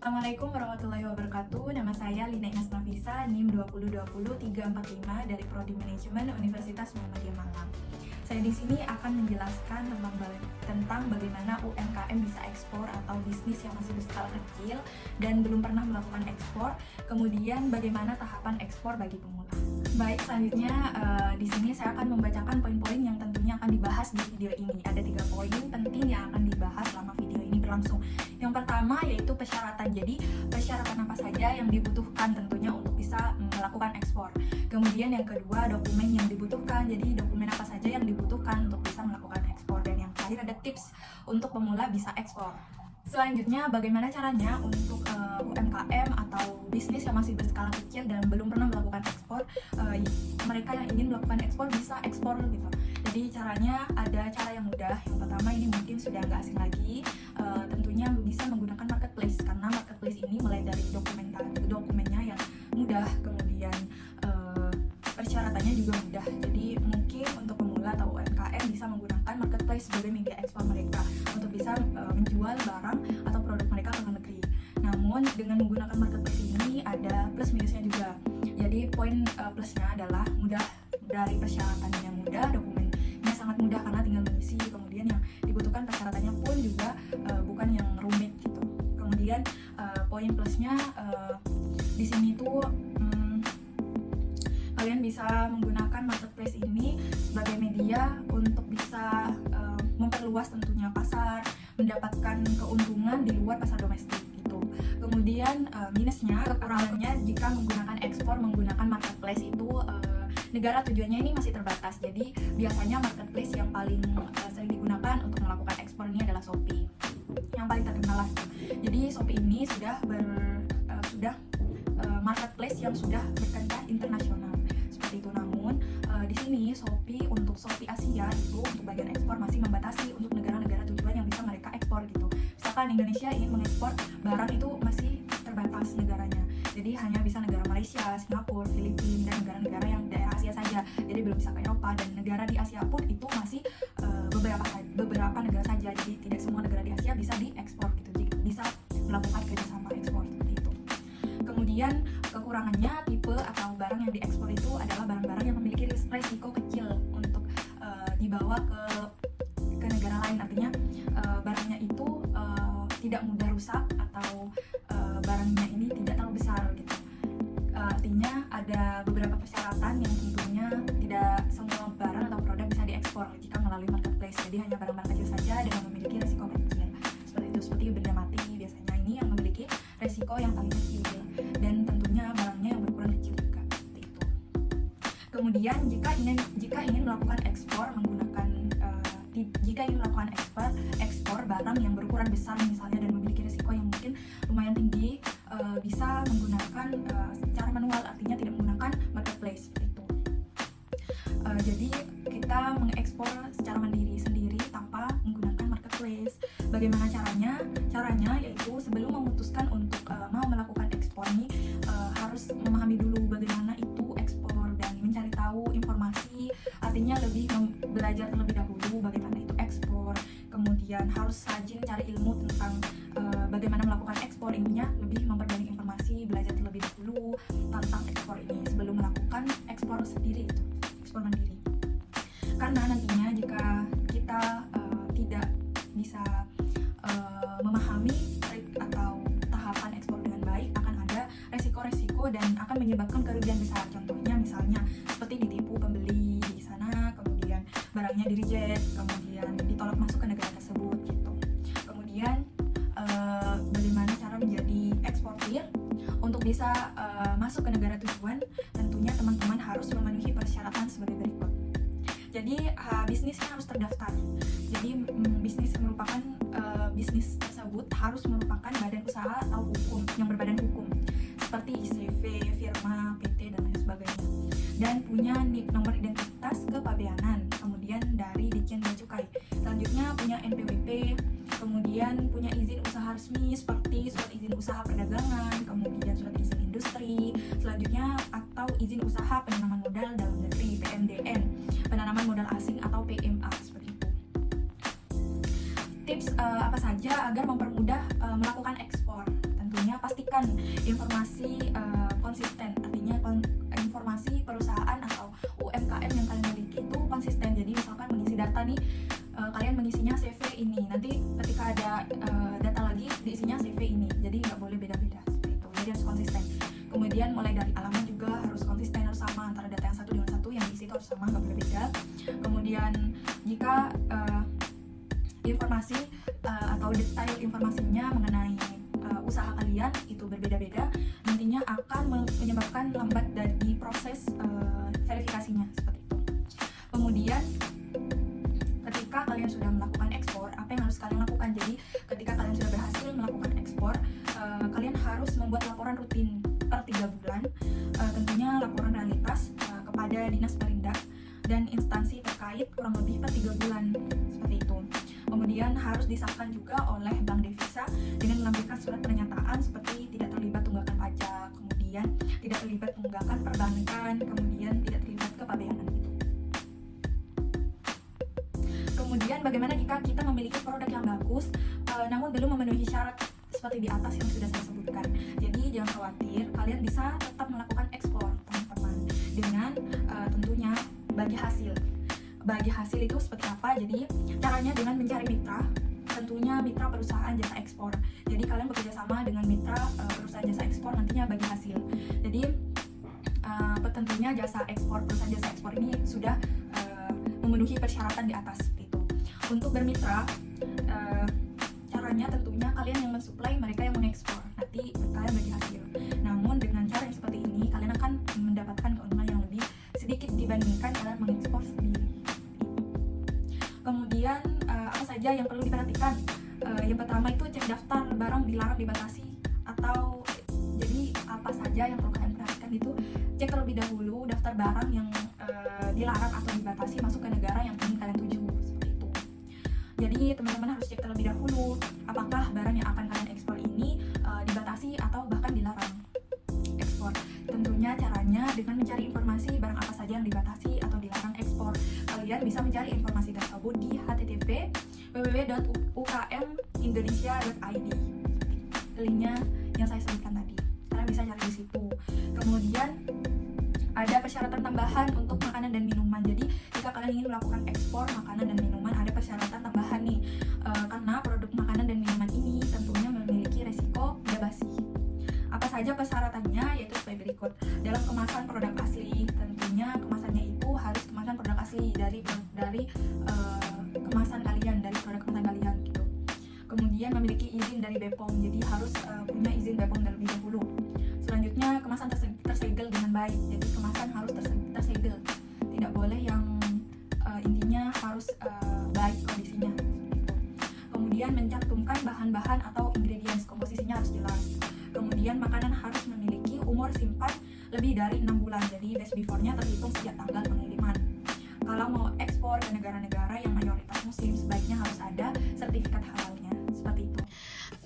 Assalamualaikum warahmatullahi wabarakatuh. Nama saya Lina Ines Nafisa, NIM 2020345 dari Prodi Manajemen Universitas Muhammadiyah Malang. Saya di sini akan menjelaskan tentang bagaimana UMKM bisa ekspor atau bisnis yang masih berskala kecil dan belum pernah melakukan ekspor. Kemudian bagaimana tahapan ekspor bagi pemula. Baik, selanjutnya di sini saya akan membacakan poin-poin yang tentunya akan dibahas di video ini. Ada 3 poin penting yang akan dibahas selama video ini berlangsung. Yang pertama yaitu persyaratan. Jadi persyaratan apa saja yang dibutuhkan tentunya untuk bisa melakukan ekspor. Kemudian yang kedua, dokumen yang dibutuhkan. Jadi dokumen apa saja yang dibutuhkan untuk bisa melakukan ekspor. Dan yang terakhir ada tips untuk pemula bisa ekspor. Selanjutnya, bagaimana caranya untuk UMKM atau bisnis yang masih berskala kecil dan belum pernah melakukan ekspor, mereka yang ingin melakukan ekspor bisa ekspor gitu. Jadi caranya ada cara yang mudah. Yang pertama ini mungkin sudah nggak asing lagi, tentunya bisa menggunakan marketplace, karena marketplace ini mulai dari dokumennya yang mudah, kemudian persyaratannya juga mudah. Jadi mungkin untuk pemula atau UMKM bisa menggunakan marketplace sebagai media ekspor mereka untuk bisa menjual barang atau produk mereka ke luar negeri. Namun dengan menggunakan marketplace ini ada plus minusnya juga. Jadi poin plusnya adalah mudah, dari persyaratannya mudah, dokumennya sangat mudah karena tinggal mengisi, kemudian yang dibutuhkan persyaratannya pun juga bukan yang rumit gitu. Kemudian poin plusnya di sini tuh kalian bisa menggunakan marketplace ini sebagai media untuk bisa memperluas tentunya pasar, mendapatkan keuntungan di luar pasar domestik gitu. Kemudian minusnya, kekurangannya jika menggunakan ekspor menggunakan marketplace itu negara tujuannya ini masih terbatas. Jadi biasanya marketplace yang paling sering digunakan untuk melakukan ekspor ini adalah Shopee, yang paling terkenal lah. Jadi Shopee ini sudah marketplace yang sudah berkancah internasional seperti itu. Namun di sini untuk Shopee Asia itu untuk bagian ekspor masih membatasi untuk negara-negara tujuan yang bisa mereka ekspor gitu. Misalkan Indonesia ingin mengekspor barang itu masih terbatas negaranya. Jadi hanya bisa negara Malaysia, Singapura, Filipina, dan negara-negara yang daerah Asia saja. Jadi belum bisa ke Eropa, dan negara di Asia pun itu masih beberapa negara saja. Jadi tidak semua negara di Asia bisa diekspor gitu. Jadi bisa melakukan kerjasama ekspor seperti itu. Kemudian kekurangannya, tipe atau barang yang diekspor itu adalah barang-barang yang memiliki resiko kecil untuk dibawa ke negara lain. Artinya barangnya itu tidak mudah rusak atau barangnya ini tidak terlalu besar gitu. Artinya ada beberapa persyaratan yang tentunya tidak semua barang atau produk bisa diekspor jika melalui marketplace. Jadi hanya barang-barang kecil saja dan yang memiliki resiko kecil. Seperti itu, seperti benda mati biasanya ini yang memiliki resiko yang paling kecil, dan tentunya barangnya yang berukuran kecil juga seperti itu. Kemudian jika ingin melakukan ekspor ekspor barang yang berukuran besar misalnya dan memiliki risiko yang mungkin lumayan tinggi, bisa menggunakan secara manual, artinya tidak menggunakan marketplace seperti itu. Jadi kita mengekspor secara mandiri sendiri tanpa menggunakan marketplace. Bagaimana caranya? Caranya yaitu sebelum memutuskan untuk mau melakukan ekspor ini harus memahami dulu bagaimana itu ekspor dan mencari tahu informasi, artinya lebih belajar terlebih dahulu bagaimana itu ekspor. Kemudian harus rajin cari ilmu tentang bagaimana melakukan ekspor, intinya lebih memperbanyak informasi, belajar terlebih dahulu tentang ekspor ini sebelum melakukan ekspor sendiri, itu ekspor mandiri. Karena nantinya jika kita tidak bisa memahami trik atau tahapan ekspor dengan baik, akan ada resiko-resiko dan akan menyebabkan kerugian besar. Contohnya misalnya seperti ditipu pembeli di sana, kemudian barangnya di-reject, kemudian ditolak masuk ke negara tersebut gitu. Kemudian bagaimana cara menjadi eksportir? Untuk bisa masuk ke negara tujuan, tentunya teman-teman harus memenuhi persyaratan sebagai berikut. Jadi bisnisnya harus terdaftar. Jadi bisnis tersebut harus merupakan badan usaha atau hukum yang berbadan hukum seperti CV, firma, PT, dan lain sebagainya. Dan punya NIK, nomor identitas kepabeanan, kemudian dari Ditjen Bea Cukai. Selanjutnya punya NPWP, kemudian punya izin usaha resmi seperti surat izin usaha perdagangan, kemudian surat izin industri. Selanjutnya atau izin usaha penanaman modal dalam negeri, PMDN, penanaman modal asing atau PMA seperti itu. Tips apa saja agar mempermudah melakukan ekspor? Tentunya mendapatkan informasi konsisten, artinya informasi perusahaan atau UMKM yang kalian miliki itu konsisten. Jadi misalkan mengisi data nih, kalian mengisinya CV ini, nanti ketika ada data lagi diisinya CV ini, jadi nggak boleh beda-beda seperti itu, jadi harus konsisten. Kemudian mulai dari alamat juga harus konsisten, harus sama antara data yang satu dengan satu, yang diisi itu harus sama, nggak boleh beda. Kemudian jika informasi atau detail informasinya mengenai usaha kalian itu berbeda-beda, nantinya akan menyebabkan lambat dari proses verifikasinya seperti itu. Kemudian ketika kalian sudah melakukan ekspor, apa yang harus kalian lakukan? Jadi ketika kalian sudah berhasil melakukan ekspor, kalian harus membuat laporan rutin per 3 bulan, tentunya laporan realitas kepada Dinas Perindak dan instansi terkait kurang lebih per 3 bulan seperti itu. Kemudian harus disahkan juga oleh Bank Devisa dengan melampirkan surat pernyataan seperti tidak terlibat tunggakan pajak, kemudian tidak terlibat tunggakan perbankan, kemudian tidak terlibat kepabeanan gitu. Kemudian bagaimana jika kita memiliki produk yang bagus namun belum memenuhi syarat seperti di atas yang sudah saya sebutkan? Jadi jangan khawatir, kalian bisa tetap melakukan ekspor teman-teman dengan tentunya bagi hasil. Bagi hasil itu seperti apa? Jadi caranya dengan mencari mitra, tentunya mitra perusahaan jasa ekspor. Jadi kalian bekerja sama dengan mitra perusahaan jasa ekspor, nantinya bagi hasil. Jadi tentunya jasa ekspor, perusahaan jasa ekspor ini sudah memenuhi persyaratan di atas itu. Untuk bermitra, caranya tentunya kalian yang mensuplai, mereka yang mengekspor, nanti kalian bagi hasil. Namun dengan cara yang seperti ini, kalian akan mendapatkan keuntungan yang lebih sedikit dibandingkan kalian mengekspor sendiri. Kemudian apa saja yang perlu diperhatikan? Yang pertama itu cek daftar barang dilarang dibatasi, atau jadi apa saja yang perlu kalian perhatikan itu cek terlebih dahulu daftar barang yang dilarang atau dibatasi masuk ke negara yang ingin kalian tuju seperti itu. Jadi teman-teman harus cek terlebih dahulu apakah barang yang akan kalian ekspor ini dibatasi atau bahkan dilarang ekspor. Tentunya caranya dengan mencari informasi barang apa saja yang dibatasi atau dilarang ekspor. Kalian bisa mencari informasi tersebut di http://www.ukmindonesia.id. Linknya yang saya sebutkan tadi, kalian bisa cari di situ. Kemudian ada persyaratan tambahan untuk makanan dan minuman. Jadi jika kalian ingin melakukan ekspor makanan dan minuman, ada persyaratan tambahan nih, karena produk makanan dan minuman ini tentunya memiliki resiko beda basi. Apa saja persyaratannya? Yaitu sebagai berikut. Dalam kemasan produk asli, tentunya kemasannya itu harus kemasan produk asli dari kemasan kalian, dari produk kemasan kalian gitu. Kemudian memiliki izin dari BPOM, jadi harus punya izin BPOM terlebih dahulu. Selanjutnya kemasan tersegel dengan baik, jadi kemasan harus tersegel, tidak boleh yang intinya harus baik kondisinya gitu. Kemudian mencantumkan bahan-bahan atau ingredients, komposisinya harus jelas. Kemudian makanan harus memiliki umur simpan lebih dari 6 bulan, jadi best before-nya terhitung sejak tanggal pengiriman. Kalau mau ekspor ke negara-negara yang mayoritas muslim, sebaiknya harus ada sertifikat halalnya, seperti itu.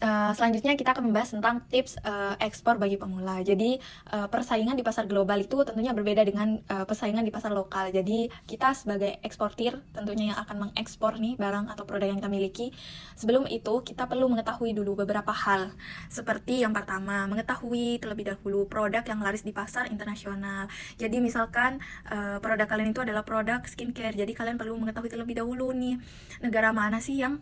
Selanjutnya kita akan membahas tentang tips ekspor bagi pemula. Jadi persaingan di pasar global itu tentunya berbeda dengan persaingan di pasar lokal. Jadi kita sebagai eksportir tentunya yang akan mengekspor nih barang atau produk yang kita miliki. Sebelum itu kita perlu mengetahui dulu beberapa hal. Seperti yang pertama, mengetahui terlebih dahulu produk yang laris di pasar internasional. Jadi misalkan produk kalian itu adalah produk skincare. Jadi kalian perlu mengetahui terlebih dahulu nih negara mana sih yang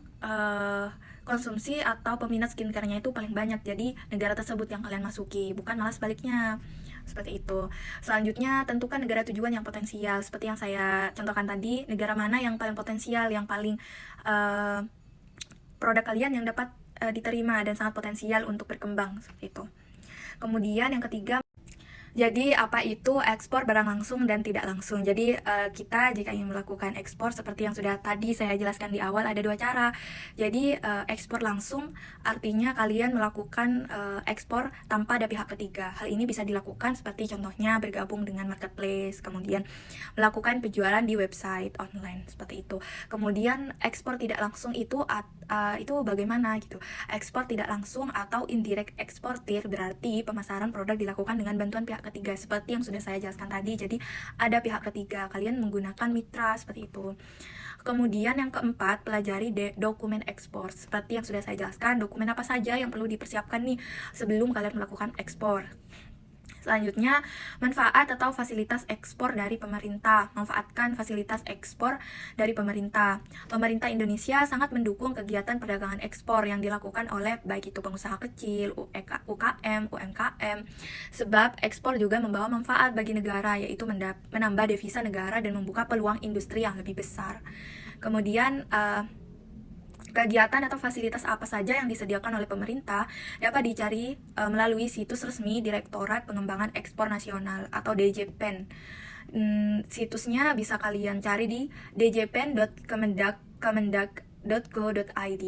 konsumsi atau peminat skincare-nya itu paling banyak. Jadi negara tersebut yang kalian masuki, bukan malah sebaliknya. Seperti itu. Selanjutnya tentukan negara tujuan yang potensial. Seperti yang saya contohkan tadi, negara mana yang paling potensial, yang paling produk kalian yang dapat diterima dan sangat potensial untuk berkembang, seperti itu. Kemudian yang ketiga, jadi apa itu ekspor barang langsung dan tidak langsung? Jadi kita jika ingin melakukan ekspor seperti yang sudah tadi saya jelaskan di awal, ada dua cara. Jadi ekspor langsung artinya kalian melakukan ekspor tanpa ada pihak ketiga. Hal ini bisa dilakukan seperti contohnya bergabung dengan marketplace, kemudian melakukan penjualan di website online, seperti itu. Kemudian ekspor tidak langsung itu bagaimana gitu? Ekspor tidak langsung atau indirect eksportir berarti pemasaran produk dilakukan dengan bantuan pihak ketiga seperti yang sudah saya jelaskan tadi. Jadi ada pihak ketiga, kalian menggunakan mitra seperti itu. Kemudian yang keempat, pelajari dokumen ekspor. Seperti yang sudah saya jelaskan, dokumen apa saja yang perlu dipersiapkan nih sebelum kalian melakukan ekspor. Selanjutnya, manfaat atau fasilitas ekspor dari pemerintah. Manfaatkan fasilitas ekspor dari pemerintah. Pemerintah Indonesia sangat mendukung kegiatan perdagangan ekspor yang dilakukan oleh baik itu pengusaha kecil, UKM, UMKM. Sebab ekspor juga membawa manfaat bagi negara, yaitu menambah devisa negara dan membuka peluang industri yang lebih besar. Kemudian, kegiatan atau fasilitas apa saja yang disediakan oleh pemerintah dapat dicari melalui situs resmi Direktorat Pengembangan Ekspor Nasional atau DJPEN. Situsnya bisa kalian cari di djpen.kemendag.go.id.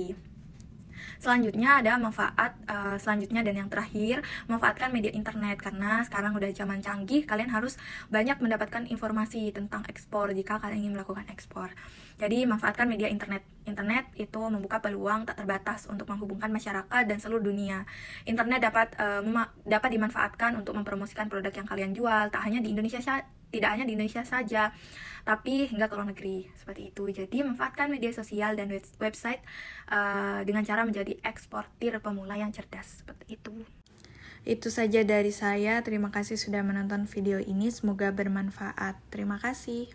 Selanjutnya ada manfaat selanjutnya dan yang terakhir, manfaatkan media internet karena sekarang udah zaman canggih, kalian harus banyak mendapatkan informasi tentang ekspor jika kalian ingin melakukan ekspor. Jadi manfaatkan media internet. Internet itu membuka peluang tak terbatas untuk menghubungkan masyarakat dan seluruh dunia. Internet dapat dimanfaatkan untuk mempromosikan produk yang kalian jual, tidak hanya di Indonesia saja, tapi hingga ke luar negeri, seperti itu. Jadi manfaatkan media sosial dan website dengan cara menjadi eksportir pemula yang cerdas, seperti itu. Itu saja dari saya. Terima kasih sudah menonton video ini. Semoga bermanfaat. Terima kasih.